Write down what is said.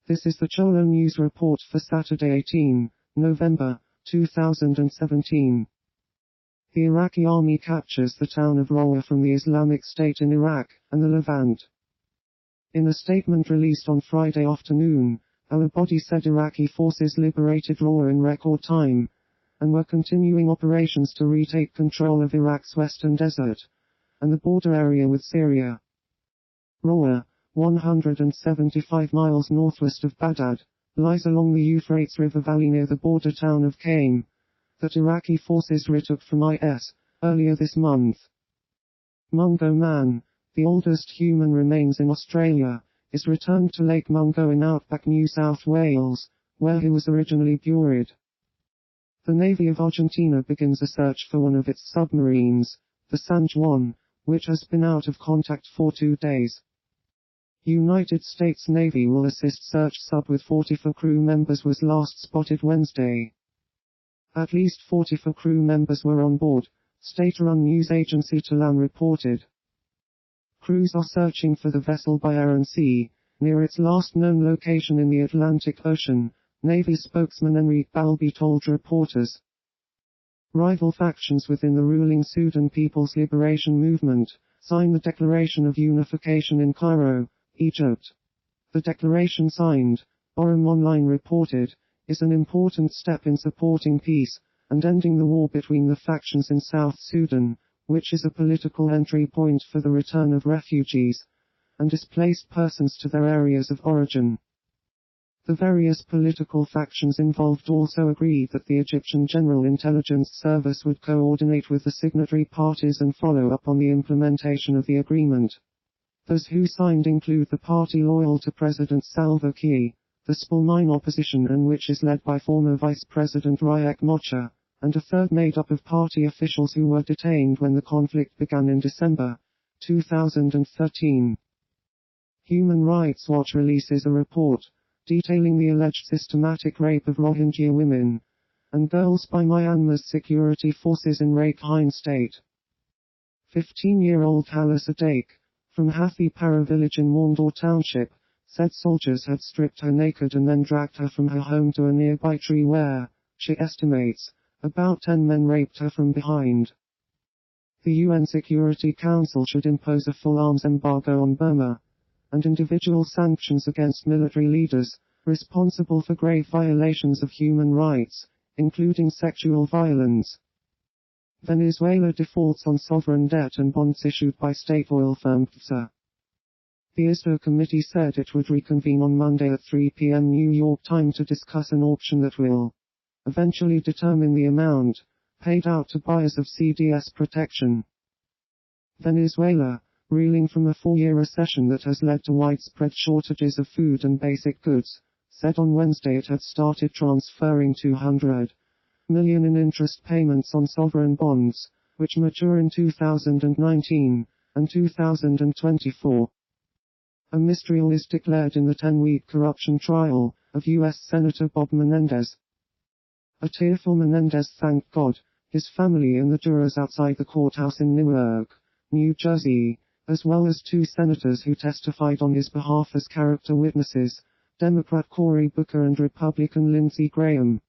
This is the Cholo News Report for Saturday 18 November 2017. The Iraqi army captures the town of Rawah from the Islamic State in Iraq and the Levant. In a statement released on Friday afternoon, our body said Iraqi forces liberated Rawah in record time, and were continuing operations to retake control of Iraq's western desert, and the border area with Syria. Rawah, 175 miles northwest of Baghdad, lies along the Euphrates River valley near the border town of Qa'im, that Iraqi forces retook from IS, earlier this month. Mungo Man, the oldest human remains in Australia, is returned to Lake Mungo in outback New South Wales, where he was originally buried. The Navy of Argentina begins a search for one of its submarines, the San Juan, which has been out of contact for 2 days. United States Navy will assist search sub with 44 crew members was last spotted Wednesday. At least 44 crew members were on board, state-run news agency Talam reported. Crews are searching for the vessel by air and sea, near its last known location in the Atlantic Ocean, Navy spokesman Enrique Balbi told reporters. Rival factions within the ruling Sudan People's Liberation Movement signed the Declaration of Unification in Cairo, Egypt. The declaration signed, Orem Online reported, is an important step in supporting peace and ending the war between the factions in South Sudan, which is a political entry point for the return of refugees and displaced persons to their areas of origin. The various political factions involved also agreed that the Egyptian General Intelligence Service would coordinate with the signatory parties and follow up on the implementation of the agreement. Those who signed include the party loyal to President Salva Kiir, the Spalmine opposition and which is led by former Vice President Riek Machar, and a third made up of party officials who were detained when the conflict began in December 2013. Human Rights Watch releases a report detailing the alleged systematic rape of Rohingya women and girls by Myanmar's security forces in Rakhine State. 15-year-old Hala Sadiq, from Hathi Para village in Maundor Township, said soldiers had stripped her naked and then dragged her from her home to a nearby tree where, she estimates, about 10 men raped her from behind. The UN Security Council should impose a full arms embargo on Burma, and individual sanctions against military leaders responsible for grave violations of human rights, including sexual violence. Venezuela defaults on sovereign debt and bonds issued by state oil firm PDVSA. The ISDO committee said it would reconvene on Monday at 3 p.m. New York time to discuss an auction that will eventually determine the amount paid out to buyers of CDS protection. Venezuela, reeling from a 4-year recession that has led to widespread shortages of food and basic goods, said on Wednesday it had started transferring $200 million in interest payments on sovereign bonds, which mature in 2019 and 2024. A mistrial is declared in the 10-week corruption trial of U.S. Senator Bob Menendez. A tearful Menendez thanked God, his family and the jurors outside the courthouse in Newark, New Jersey, as well as 2 senators who testified on his behalf as character witnesses, Democrat Cory Booker and Republican Lindsey Graham.